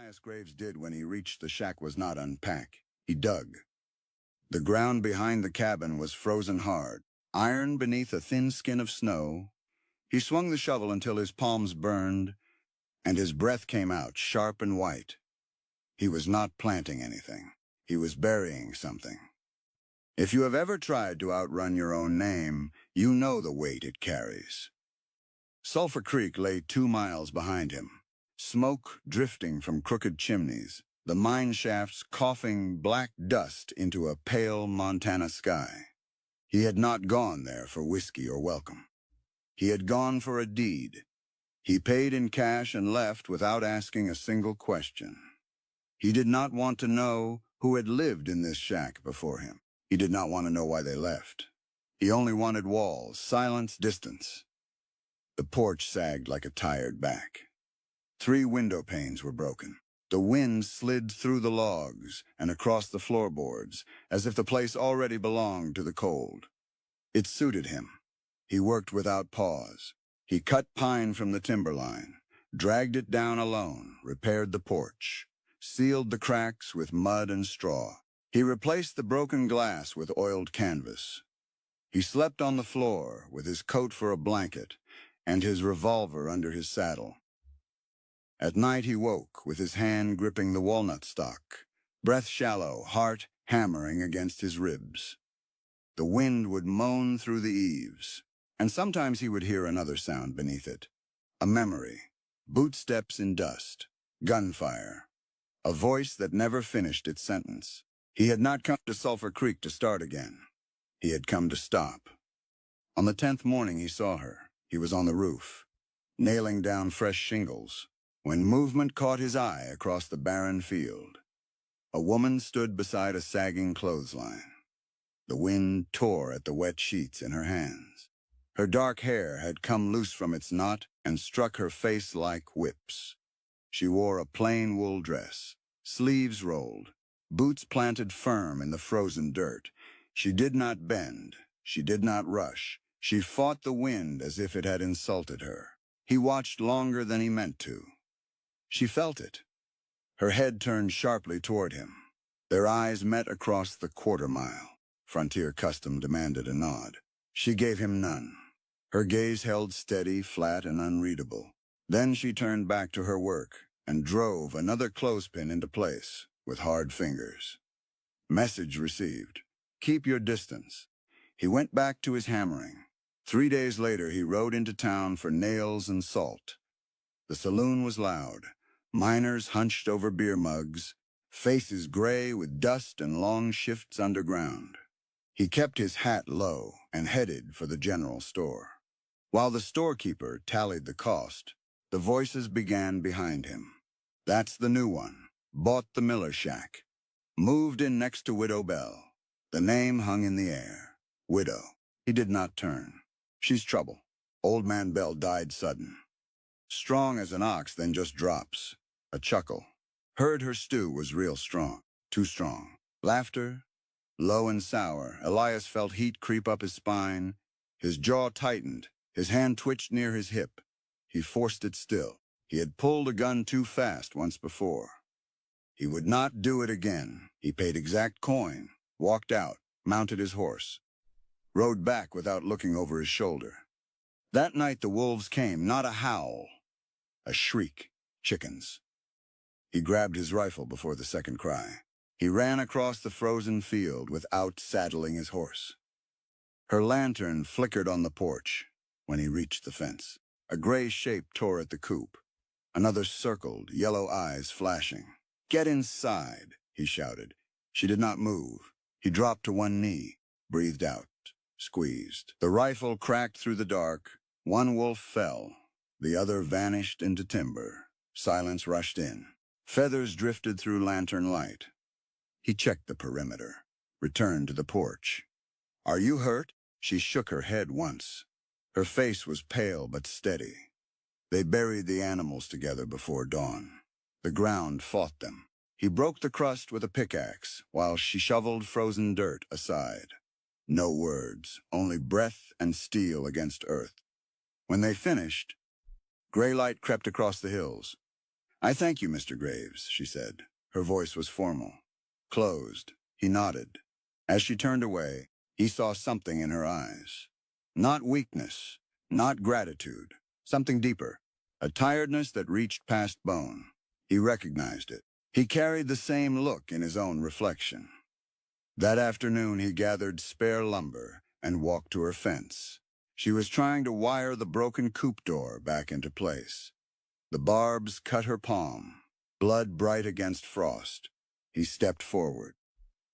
Elias Graves did when he reached the shack was not unpack. He dug. The ground behind the cabin was frozen hard, iron beneath a thin skin of snow. He swung the shovel until his palms burned, and his breath came out sharp and white. He was not planting anything. He was burying something. If you have ever tried to outrun your own name, you know the weight it carries. Sulphur Creek lay 2 miles behind him, smoke drifting from crooked chimneys, the mine shafts coughing black dust into a pale Montana sky. He had not gone there for whiskey or welcome. He had gone for a deed. He paid in cash and left without asking a single question. He did not want to know who had lived in this shack before him. He did not want to know why they left. He only wanted walls, silence, distance. The porch sagged like a tired back. 3 window panes were broken. The wind slid through the logs and across the floorboards, as if the place already belonged to the cold. It suited him. He worked without pause. He cut pine from the timberline, dragged it down alone, repaired the porch, sealed the cracks with mud and straw. He replaced the broken glass with oiled canvas. He slept on the floor with his coat for a blanket and his revolver under his saddle. At night he woke with his hand gripping the walnut stalk, breath shallow, heart hammering against his ribs. The wind would moan through the eaves, and sometimes he would hear another sound beneath it. A memory, bootsteps in dust, gunfire, a voice that never finished its sentence. He had not come to Sulphur Creek to start again. He had come to stop. On the 10th morning he saw her. He was on the roof, nailing down fresh shingles, when movement caught his eye across the barren field. A woman stood beside a sagging clothesline. The wind tore at the wet sheets in her hands. Her dark hair had come loose from its knot and struck her face like whips. She wore a plain wool dress, sleeves rolled, boots planted firm in the frozen dirt. She did not bend. She did not rush. She fought the wind as if it had insulted her. He watched longer than he meant to. She felt it. Her head turned sharply toward him. Their eyes met across the quarter-mile. Frontier custom demanded a nod. She gave him none. Her gaze held steady, flat, and unreadable. Then she turned back to her work and drove another clothespin into place with hard fingers. Message received. Keep your distance. He went back to his hammering. 3 days later, he rode into town for nails and salt. The saloon was loud. Miners hunched over beer mugs, faces gray with dust and long shifts underground. He kept his hat low and headed for the general store. While the storekeeper tallied the cost, the voices began behind him. That's the new one. Bought the Miller shack. Moved in next to Widow Bell. The name hung in the air. Widow. He did not turn. She's trouble. Old Man Bell died sudden. Strong as an ox, then just drops. A chuckle. Heard her stew was real strong. Too strong. Laughter. Low and sour. Elias felt heat creep up his spine. His jaw tightened. His hand twitched near his hip. He forced it still. He had pulled a gun too fast once before. He would not do it again. He paid exact coin, walked out, mounted his horse, rode back without looking over his shoulder. That night the wolves came, not a howl, a shriek. Chickens. He grabbed his rifle before the second cry. He ran across the frozen field without saddling his horse. Her lantern flickered on the porch when he reached the fence. A gray shape tore at the coop. Another circled, yellow eyes flashing. Get inside, he shouted. She did not move. He dropped to one knee, breathed out, squeezed. The rifle cracked through the dark. One wolf fell. The other vanished into timber. Silence rushed in. Feathers drifted through lantern light. He checked the perimeter, returned to the porch. Are you hurt? She shook her head once. Her face was pale but steady. They buried the animals together before dawn. The ground fought them. He broke the crust with a pickaxe while she shoveled frozen dirt aside. No words, only breath and steel against earth. When they finished, gray light crept across the hills. "I thank you, Mr. Graves," she said. Her voice was formal. Closed. He nodded. As she turned away, he saw something in her eyes. Not weakness, not gratitude, something deeper. A tiredness that reached past bone. He recognized it. He carried the same look in his own reflection. That afternoon he gathered spare lumber and walked to her fence. She was trying to wire the broken coop door back into place. The barbs cut her palm, blood bright against frost. He stepped forward.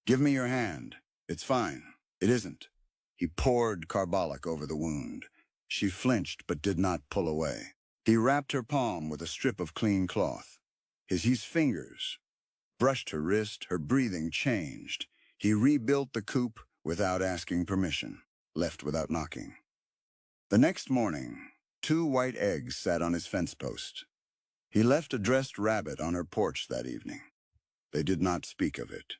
"Give me your hand. It's fine." "It isn't." He poured carbolic over the wound. She flinched but did not pull away. He wrapped her palm with a strip of clean cloth. His fingers brushed her wrist. Her breathing changed. He rebuilt the coop without asking permission, left without knocking. The next morning, 2 white eggs sat on his fence post. He left a dressed rabbit on her porch that evening. They did not speak of it.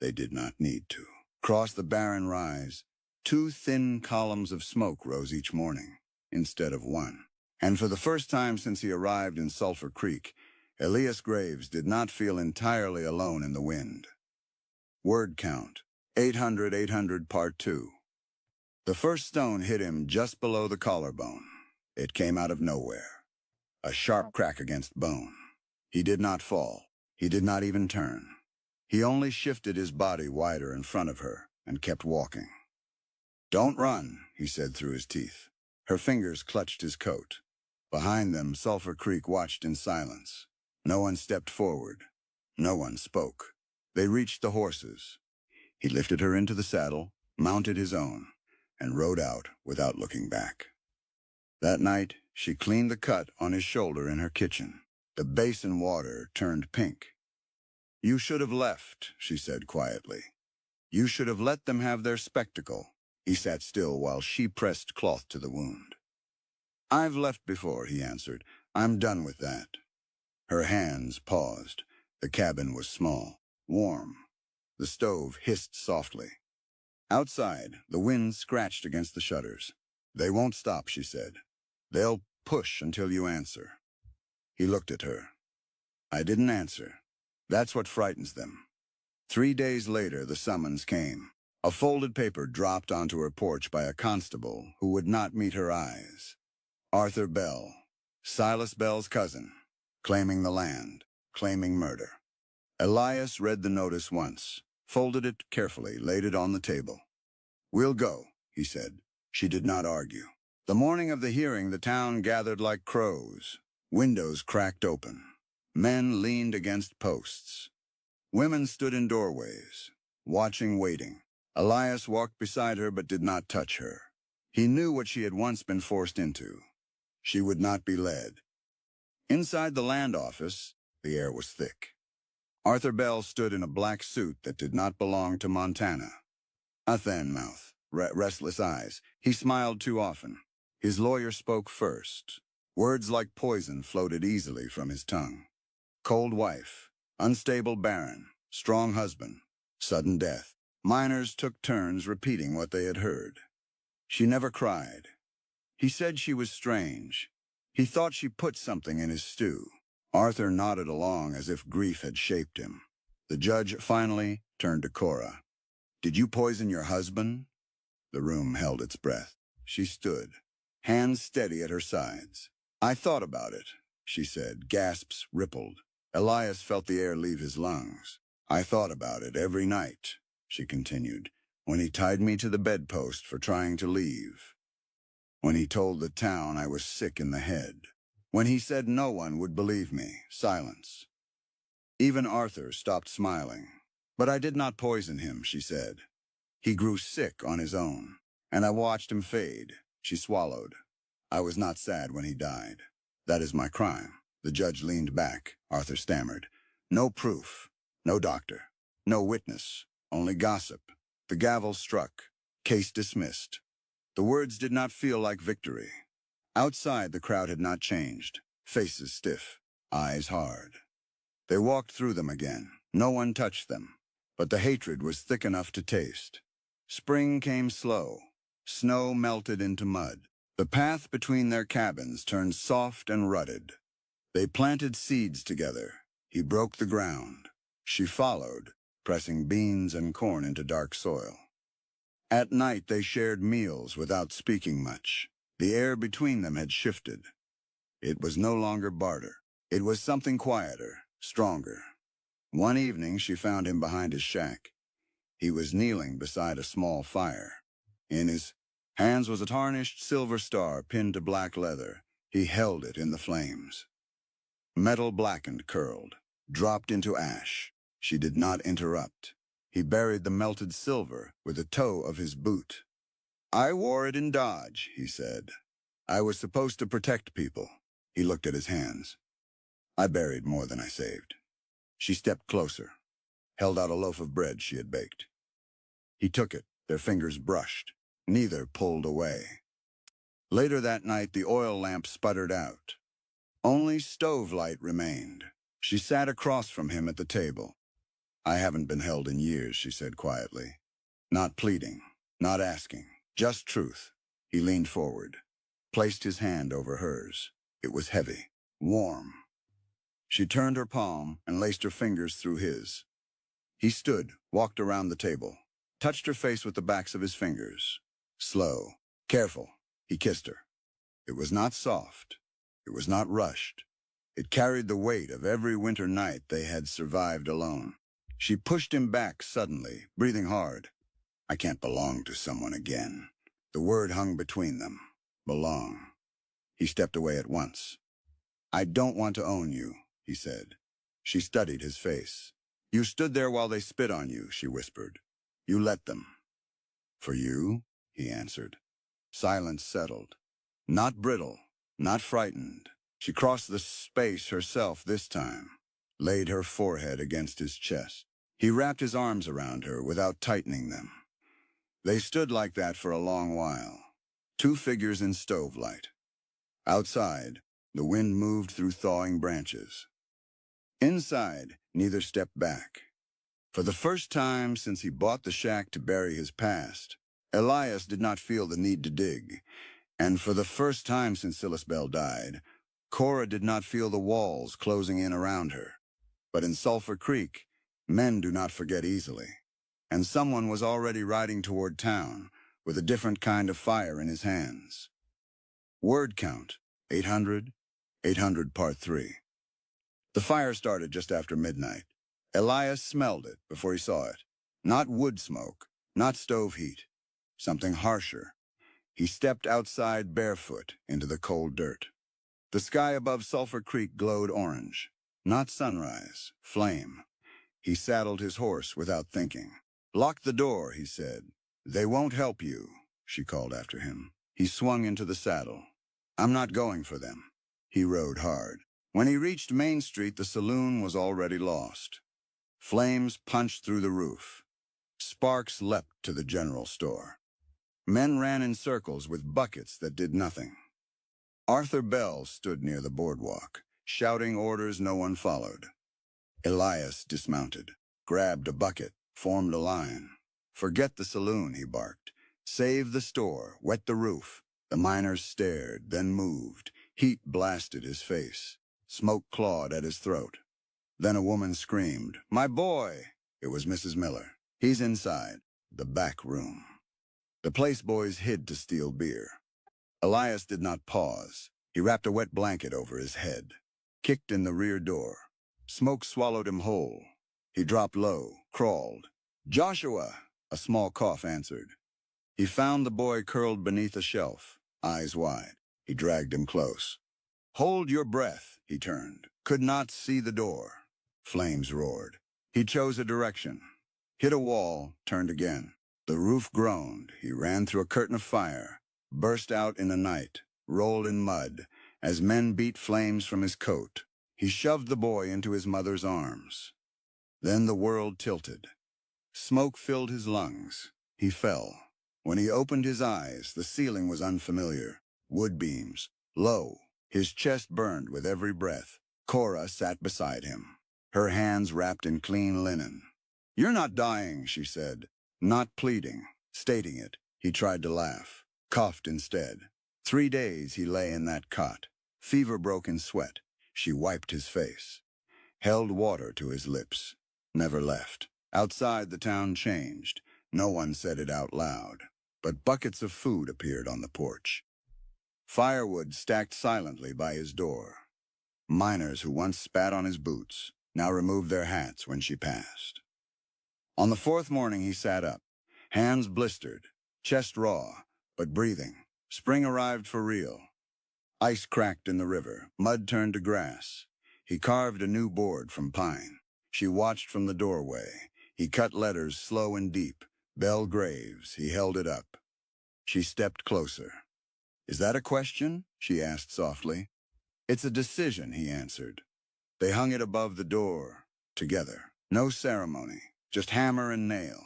They did not need to. Across the barren rise, 2 thin columns of smoke rose each morning, instead of 1. And for the first time since he arrived in Sulphur Creek, Elias Graves did not feel entirely alone in the wind. Word count, 800, part 2. The first stone hit him just below the collarbone. It came out of nowhere. A sharp crack against bone. He did not fall. He did not even turn. He only shifted his body wider in front of her and kept walking. "Don't run," he said through his teeth. Her fingers clutched his coat. Behind them, Sulphur Creek watched in silence. No one stepped forward. No one spoke. They reached the horses. He lifted her into the saddle, mounted his own, and rode out without looking back. That night, she cleaned the cut on his shoulder in her kitchen. The basin water turned pink. "You should have left," she said quietly. "You should have let them have their spectacle." He sat still while she pressed cloth to the wound. "I've left before," he answered. "I'm done with that." Her hands paused. The cabin was small, warm. The stove hissed softly. Outside, the wind scratched against the shutters. "They won't stop," she said. "They'll push until you answer." He looked at her. "I didn't answer. That's what frightens them." 3 days later, the summons came. A folded paper dropped onto her porch by a constable who would not meet her eyes. Arthur Bell, Silas Bell's cousin, claiming the land, claiming murder. Elias read the notice once, folded it carefully, laid it on the table. "We'll go," he said. She did not argue. The morning of the hearing, the town gathered like crows. Windows cracked open. Men leaned against posts. Women stood in doorways, watching, waiting. Elias walked beside her but did not touch her. He knew what she had once been forced into. She would not be led. Inside the land office, the air was thick. Arthur Bell stood in a black suit that did not belong to Montana. A thin mouth, restless eyes. He smiled too often. His lawyer spoke first. Words like poison floated easily from his tongue. Cold wife, unstable baron, strong husband, sudden death. Miners took turns repeating what they had heard. She never cried. He said she was strange. He thought she put something in his stew. Arthur nodded along as if grief had shaped him. The judge finally turned to Cora. "Did you poison your husband?" The room held its breath. She stood, hands steady at her sides. "I thought about it," she said. Gasps rippled. Elias felt the air leave his lungs. "I thought about it every night," she continued, "when he tied me to the bedpost for trying to leave. When he told the town I was sick in the head. When he said no one would believe me. Silence. Even Arthur stopped smiling. "But I did not poison him," she said. "He grew sick on his own, and I watched him fade." She swallowed. "I was not sad when he died. That is my crime." The judge leaned back. Arthur stammered. "No proof. No doctor. No witness. Only gossip." The gavel struck. Case dismissed. The words did not feel like victory. Outside, the crowd had not changed. Faces stiff. Eyes hard. They walked through them again. No one touched them. But the hatred was thick enough to taste. Spring came slow. Snow melted into mud. The path between their cabins turned soft and rutted. They planted seeds together. He broke the ground. She followed, pressing beans and corn into dark soil. At night they shared meals without speaking much. The air between them had shifted. It was no longer barter. It was something quieter, stronger. One evening she found him behind his shack. He was kneeling beside a small fire. In his hands was a tarnished silver star pinned to black leather. He held it in the flames. Metal blackened, curled, dropped into ash. She did not interrupt. He buried the melted silver with the toe of his boot. "I wore it in Dodge," he said. "I was supposed to protect people." He looked at his hands. "I buried more than I saved." She stepped closer, held out a loaf of bread she had baked. He took it, their fingers brushed. Neither pulled away. Later that night, the oil lamp sputtered out. Only stove light remained. She sat across from him at the table. "I haven't been held in years," she said quietly. Not pleading, not asking, just truth. He leaned forward, placed his hand over hers. It was heavy, warm. She turned her palm and laced her fingers through his. He stood, walked around the table, touched her face with the backs of his fingers. Slow, careful, he kissed her. It was not soft. It was not rushed. It carried the weight of every winter night they had survived alone. She pushed him back suddenly, breathing hard. "I can't belong to someone again." The word hung between them. Belong. He stepped away at once. "I don't want to own you," he said. She studied his face. "You stood there while they spit on you," she whispered. "You let them." "For you?" he answered. Silence settled. Not brittle, not frightened. She crossed the space herself this time, laid her forehead against his chest. He wrapped his arms around her without tightening them. They stood like that for a long while, two figures in stove light. Outside, the wind moved through thawing branches. Inside, neither stepped back. For the first time since he bought the shack to bury his past, Elias did not feel the need to dig. And for the first time since Silasbell died, Cora did not feel the walls closing in around her. But in Sulphur Creek, men do not forget easily. And someone was already riding toward town with a different kind of fire in his hands. Word count, 800, 800 part 3. The fire started just after midnight. Elias smelled it before he saw it. Not wood smoke, not stove heat, something harsher. He stepped outside barefoot into the cold dirt. The sky above Sulphur Creek glowed orange. Not sunrise, flame. He saddled his horse without thinking. "Lock the door," he said. "They won't help you," she called after him. He swung into the saddle. "I'm not going for them." He rode hard. When he reached Main Street, the saloon was already lost. Flames punched through the roof. Sparks leapt to the general store. Men ran in circles with buckets that did nothing. Arthur Bell stood near the boardwalk, shouting orders no one followed. Elias dismounted, grabbed a bucket, formed a line. "Forget the saloon," he barked. "Save the store, wet the roof." The miners stared, then moved. Heat blasted his face. Smoke clawed at his throat. Then a woman screamed, "My boy!" It was Mrs. Miller. "He's inside." The back room. The place boys hid to steal beer. Elias did not pause. He wrapped a wet blanket over his head, kicked in the rear door. Smoke swallowed him whole. He dropped low, crawled. "Joshua!" A small cough answered. He found the boy curled beneath a shelf, eyes wide. He dragged him close. "Hold your breath," he turned. Could not see the door. Flames roared. He chose a direction. Hit a wall, turned again. The roof groaned. He ran through a curtain of fire, burst out in the night, rolled in mud, as men beat flames from his coat. He shoved the boy into his mother's arms. Then the world tilted. Smoke filled his lungs. He fell. When he opened his eyes, the ceiling was unfamiliar. Wood beams, low. His chest burned with every breath. Cora sat beside him, her hands wrapped in clean linen. "You're not dying," she said. Not pleading, stating it. He tried to laugh, coughed instead. 3 days he lay in that cot. Fever broke in sweat. She wiped his face, held water to his lips, never left. Outside, the town changed. No one said it out loud, but buckets of food appeared on the porch. Firewood stacked silently by his door. Miners who once spat on his boots now removed their hats when she passed. On the fourth morning he sat up, hands blistered, chest raw, but breathing. Spring arrived for real. Ice cracked in the river, mud turned to grass. He carved a new board from pine. She watched from the doorway. He cut letters slow and deep. Bell Graves, he held it up. She stepped closer. "Is that a question?" she asked softly. "It's a decision," he answered. They hung it above the door, together. No ceremony, just hammer and nail.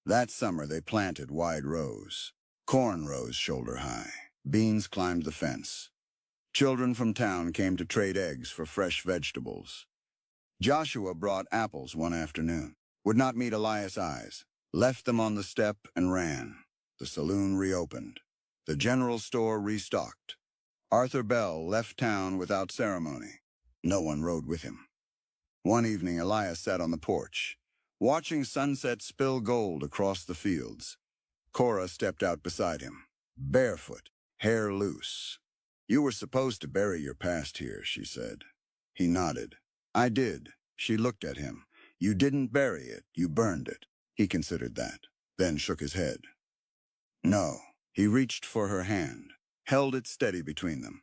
That summer they planted wide rows. Corn rose shoulder high. Beans climbed the fence. Children from town came to trade eggs for fresh vegetables. Joshua brought apples one afternoon, would not meet Elias' eyes, left them on the step and ran. The saloon reopened. The general store restocked. Arthur Bell left town without ceremony. No one rode with him. One evening, Elias sat on the porch, watching sunset spill gold across the fields. Cora stepped out beside him, barefoot, hair loose. "You were supposed to bury your past here," she said. He nodded. "I did." She looked at him. "You didn't bury it, you burned it." He considered that, then shook his head. "No." He reached for her hand, held it steady between them.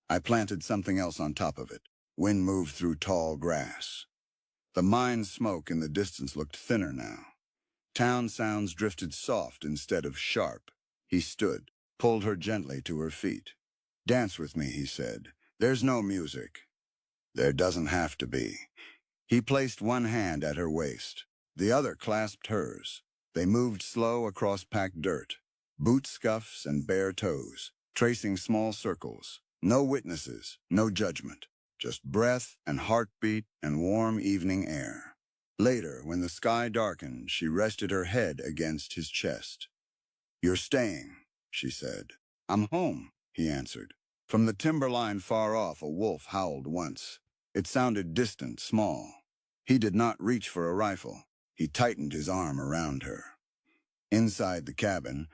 "I planted something else on top of it." Wind moved through tall grass. The mine smoke in the distance looked thinner now. Town sounds drifted soft instead of sharp. He stood, pulled her gently to her feet. "Dance with me," he said. "There's no music." "There doesn't have to be." He placed one hand at her waist. The other clasped hers. They moved slow across packed dirt, boot scuffs and bare toes, tracing small circles. No witnesses, no judgment, just breath and heartbeat and warm evening air. Later, when the sky darkened, she rested her head against his chest. "You're staying," she said. "I'm home," he answered. From the timberline far off, a wolf howled once. It sounded distant, small. He did not reach for a rifle. He tightened his arm around her. Inside the cabin,